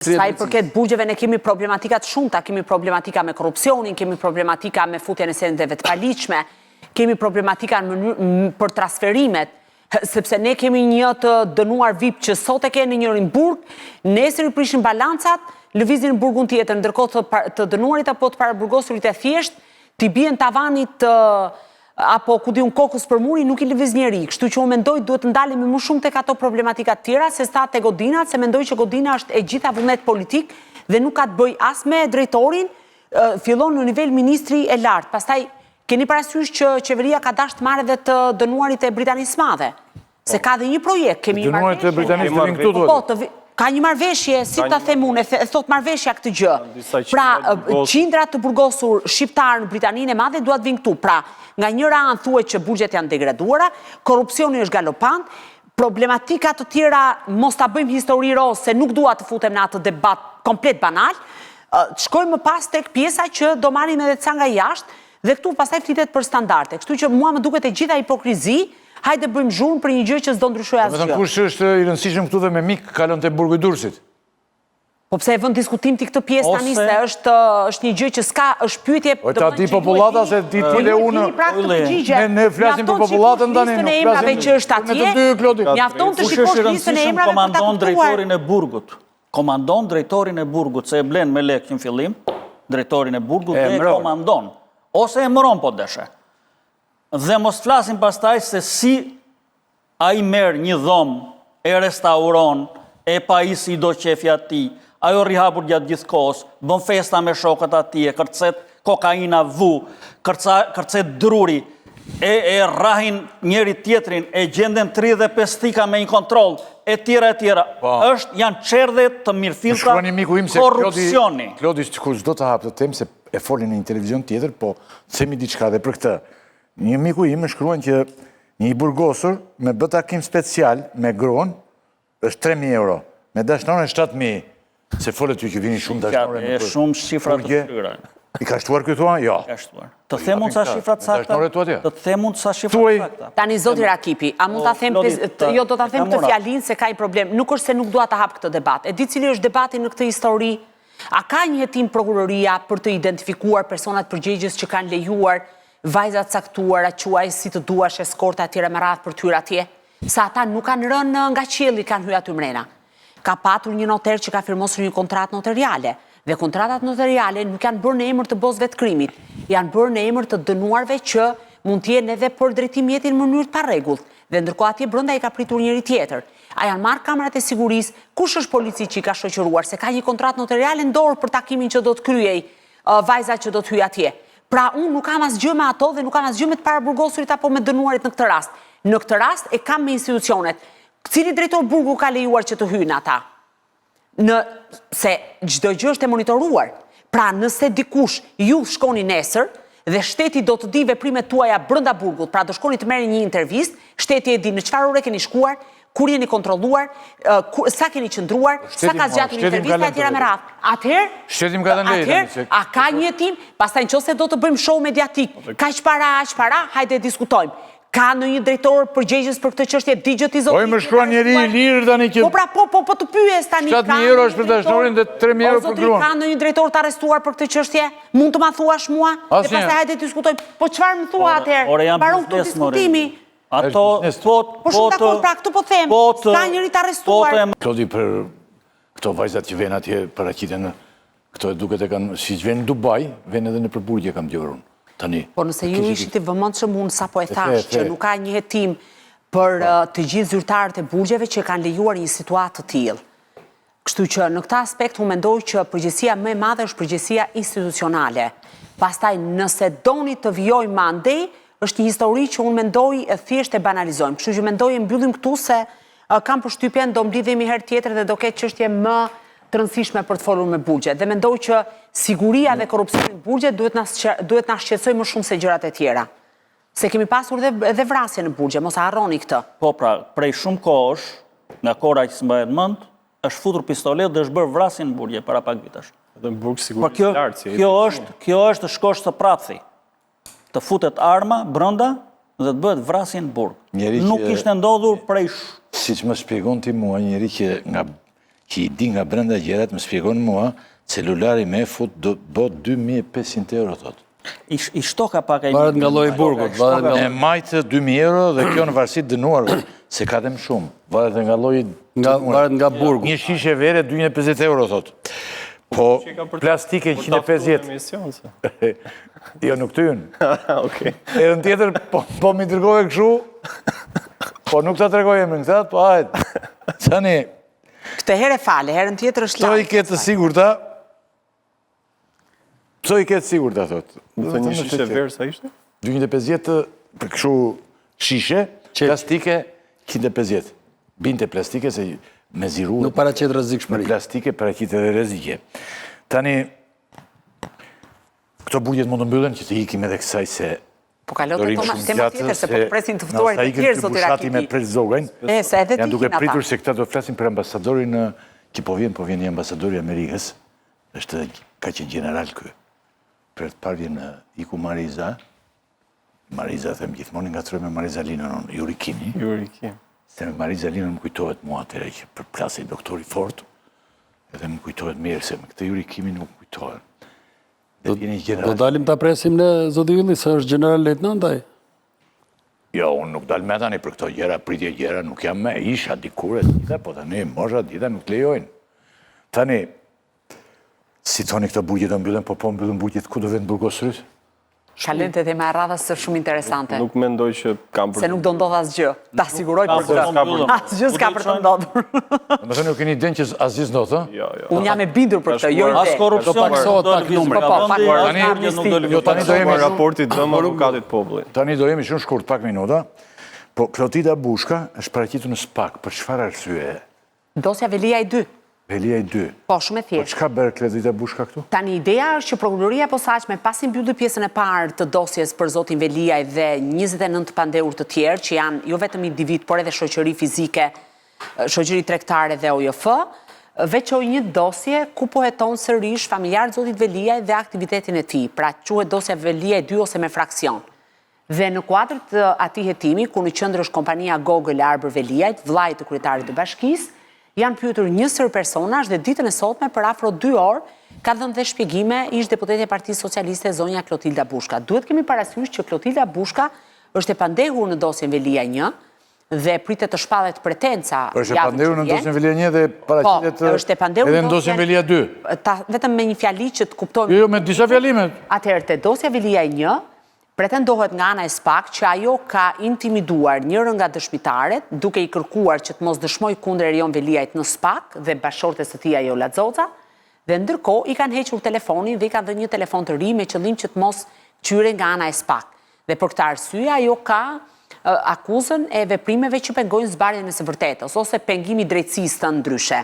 Sa i përket bugjeve ne kemi problematikat shumëta, kemi problematika me korrupsionin, kemi problematika me futjen e sendeve të paligjshme, kemi problematika për transferimet, sepse ne kemi një të dënuar VIP që sot e ke në njërin burg, nesër i prishin balancat, lëvizin në burgun tjetër, ndërkohë të dënuarit apo të paraburgosurit e thjesht, t'i bien tavanit apo ku di unë kokës për muri, nuk i lëviz njeri. Kështu që unë mendoj duhet të ndalemi më shumë tek ato problematikat tjera, se sta te godinat, se mendoj që godina është e gjitha vullnet politik dhe nuk ka të bëj as me drejtorin, fillon në nivel ministri e lartë. Pastaj, keni parasysh që qeveria ka dashur të marrë edhe të dënuarit e Britanisë Madhe. Se ka dhe një projekt, kemi një dënuarit e Britanisë të vinë këtu duhet. Ka një marrëveshje, si ta them unë, e thot marrëveshja këtë gjë. Pra, qindrat të burgosur shqiptarë në Britaninë e Madhe duhet vinë këtu. Pra, nga njëra anë thuhet që buxhet janë degraduara, korrupsioni është galopant, problematika të tjera mos ta bëjmë histori roz se nuk dua të futem në atë debat komplet banal. Shkojmë më pas tek pjesa që do marrim edhe ca nga jashtë dhe këtu pastaj flitet për standarde. Kështu që mua më duket e gjitha hipokrizi. Hajde bëjmë zhurmë për një gjë që s'do ndryshojë asgjë. Vetëm kush është i rëndësishëm këtu dhe me mik kalon te burgu i Durrësit. Po pse e vën diskutim ti këtë pjesë tani se është një gjë që s'ka, është pyetje. Ta di popullata se ti dhe unë. Ne flasim për popullatën tani, nuk flasim që është atje. Mjafton të shikosh listën e emrave për ta kuptuar. Drejtorin e burgut. Komandon drejtorin e burgut se e blen me lekë në fillim, drejtorin e burgut dhe komandon ose emëron po deshe. Dhe mos flasim pastaj se si a i merë një dhomë, e restauron, e pajisi do qefja ti, ajo rihapur gjatë gjithë kohës, bën festa me shokët atje, kërcet kokaina vu, kërcet druri, e rrahin njeri tjetrin, e gjenden 35 thika me një kontrol, e tjera. Janë qerdhe të mirëfillta korrupsioni. Klodi, kur s'do të hapë të temë, se e folin në një televizion tjetër, po themi diçka dhe për këtë. Një miku im më shkruan që një i burgosur me bë takim special me gruan është 3.000 euro, me dashnore 7.000, se folet ty që vini shumë dashnore. E shumë shifrat të shtyra. I ka shtuar këtë thua? Jo. Të themun sa shifrat sakta? Të themun sa shifrat sakta? Tani zoti Rakipi, a mund ta them, jo do ta them këtë fjalinë se ka një problem, nuk është se nuk dua ta hap këtë debat. E di cili është debati në këtë histori? A ka një hetim prokuroria për të identifikuar personat përgjegjës që kanë lejuar vajzat caktuara, quaj si të duash eskorta atyre me radhë për tyra atje, sa ata nuk kanë rënë nga qielli, kanë hyrë aty mrena. Ka patur një noter që ka firmosur një kontratë notariale, dhe kontratat notariale nuk janë bërë në emër të bozëve të krimit, janë bërë në emër të dënuarve që mund t'jenë edhe për drejtim jetin në mënyrë të parregullt, dhe ndërkohë atje brenda i ka pritur njëri tjetër. A janë marrë kamerat e sigurisë, kush është polici që i ka shoqëruar, se ka një kontratë notariale në dorë për takimin që do të kryej vajza që do të hyjë atje. Pra, unë nuk kam asgjë me ato dhe nuk kam asgjë me të paraburgosurit apo me dënuarit në këtë rast. Në këtë rast e kam me institucionet. Cili drejtor burgu ka lejuar që të hyjnë ata? Se çdo gjë është e monitoruar. Pra, nëse dikush ju shkoni nesër dhe shteti do të di veprimet tuaja brenda burgut, pra do shkoni të merrni një intervistë, shteti e di në çfarë ore keni shkuar, kur jeni kontrolluar, sa keni qëndruar, sa ka zgjatur intervista e tjera me radhë. Atëherë, a ka një hetim, pastaj nëse do të bëjmë show mediatik, kaq para, hajde diskutojmë. Ka në një drejtor përgjegjës për këtë çështje, digjët i zotit. Oj, më shkruan njeri i lirë tani që... Po të pyes tani. 7.000 euro është për dashnorin dhe 3.000 euro për gruan. Ka në një drejtor të arrestuar për këtë çështje? Mund të ma thuash mua? Dhe pastaj hajde diskutojmë. Po çfarë më thua atëherë? Mbaron këtu diskutimi. Ato, po shumë dakord, pra këtu po them, s'ka njëri të arrestuar. Klodi, për këto vajzat që vjen atje paraqiten, këto duket e kanë, si që vjen në Dubai, vjen edhe në përburgje kam dëgjuar unë. Tani. Po nëse ju ishit i vëmendshëm unë sapo e thash që nuk ka një hetim për të gjithë zyrtarët e burgjeve që kanë lejuar një situatë të tillë. Kështu që në këtë aspekt unë mendoj që përgjegjësia më e madhe është përgjegjësia institucionale. Pastaj nëse doni të vijojmë më andej, është një histori që unë mendoj thjesht e banalizojmë. Kështu që mendoj e mbyllim këtu se kam përshtypjen do mblidhemi herë tjetër dhe do ketë çështje më të rëndësishme për të folur me burgje. Dhe mendoj që siguria dhe korrupsioni në burgje duhet na shqetësoj më shumë se gjërat e tjera. Se kemi pasur edhe vrasje në burgje, mos e harroni këtë. Po pra, prej shumë kohësh, nga kora që s'mbahet mend, është futur pistolet dhe është bërë vrasje në burgje para pak vitesh. Edhe në burg sigurisht lartë. Kjo është shkosh të prathi. Të futet arma brenda dhe të bëhet vrasje në burg. Nuk ishte ndodhur prej... Si që më shpjegon ti mua, njeri që që i di nga brenda gjërat, më shpjegon mua, celulari me fut do bot 2.500 euro, thotë. I shtoka pak e... Varet nga lloji i burgut. E majtë 2.000 euro dhe kjo në varësi dënuarve, se ka dhe më shumë. Varet nga lloji... Varet nga burgu. Një shishe vere 250 euro, thotë. Po plastike 150. Jo, nuk të jënë. E në tjetër, po mi tërgojë këshu, po nuk të tërgojë e më në këtat, po hajtë. Tani... Këtë herë e fale, herën tjetër është lajë. Pso i ketë sigurta, thotë. Të një shishe verë sa ishte? 250 për këshu shishe, plastike 150. Binte plastike se me ziru... Nuk paraqet rrezikshmëri. Plastike paraqet edhe rrezike. Tani, këto burgjet mund të mbyllen që të ikim edhe kësaj se... Po kalot e tema tjetër, se po të presin të ftuarit e tjerë, zoti Rakiti. Me pres zogajn, se edhe ti janë duke kin ata. pritur se këta do të flasin për ambasadorin që po vjen një ambasadori Amerikës, është ka qenë general kë. Për të parë vjen iku Mariza, them gjithmonë nga me Mariza Linën, Jurikini. Se me Mariza Linën më kujtohet mua atëre që për plasë i doktori fort, edhe më kujtohet mirë se me këtë Jurikimi nuk kujtohet. Do dalim të presim në zoti Ylli, se është general lejtnant ai? Jo, unë nuk dalë me tani për këto gjera, pritje gjera, nuk jam me isha dikure, dita, po tani mosha dita nuk lejojnë. Tani, si thoni këto burgjet do mbyllen, po mbyllen burgjet ku do vend burgosërit? Kalojmë te tema e radhës së shumë interesante. Nuk mendoj që kam për... Se nuk do ndodh asgjë. Ta siguroj për këtë. Asgjë s'ka për të ndodhur. Më thënë, ju keni den që asgjë s'ndodh, ë? Jo. Unë jam e bindur për këtë, jo ide. As korrupsion, tani do jemi raportit dëm avokatit popullit. Tani do jemi shumë shkurt, pak minuta. Po Klotida Bushka është paraqitur në SPAK, për çfarë arsye? Dosja Velia i 2. Velia i 2. Po, shumë e Po thjeshtë. çka bërë Klotida Bushka këtu? Tani ideja është që prokuroria e posaçme pasi mbylli pjesën e parë të dosjes për zotin Veliaj dhe 29 pandehur të tjerë, që janë jo vetëm individ, por edhe shoqëri fizike, shoqëri tregtare dhe OJF, veçoi një dosje ku po heton sërish familjar zotit Veliaj dhe aktivitetin e tij. Pra quhet dosja Veliaj 2 ose me fraksion. Dhe në kuadër të atij hetimi, ku në qendër është kompania Google Arbër Veliajt, vllai të kryetarit të bashkisë, janë pyetur njësër personazh dhe ditën e sotme për afro 2 orë ka dhënë dhe shpjegime ish deputete e Partisë Socialiste zonja Klotilda Bushka. Duhet kemi parasysh që Klotilda Bushka është e pandehur në dosjen Velia 1 dhe pritet të shpallet pretenca. Është e pandehur në dosjen Velia 1 dhe paraqitet edhe në dosjen Velia 2. Vetëm me një fjali që të kuptojmë. Jo, me disa fjalime. Atëherë te dosja Velia 1 pretendohet nga ana e SPAK që ajo ka intimiduar njërën nga dëshmitaret duke i kërkuar që të mos dëshmoj kundër Erion Veliajt në SPAK dhe bashortes të tij ajo Lazoca, dhe ndërkohë i kanë hequr telefonin dhe i kanë dhënë një telefon të ri me qëllim që të mos qyre nga ana e SPAK. Dhe për këtë arsye ajo ka akuzën e veprimeve që pengojnë zbarjen e së vërtetës ose pengimi drejtësisë të ndryshe.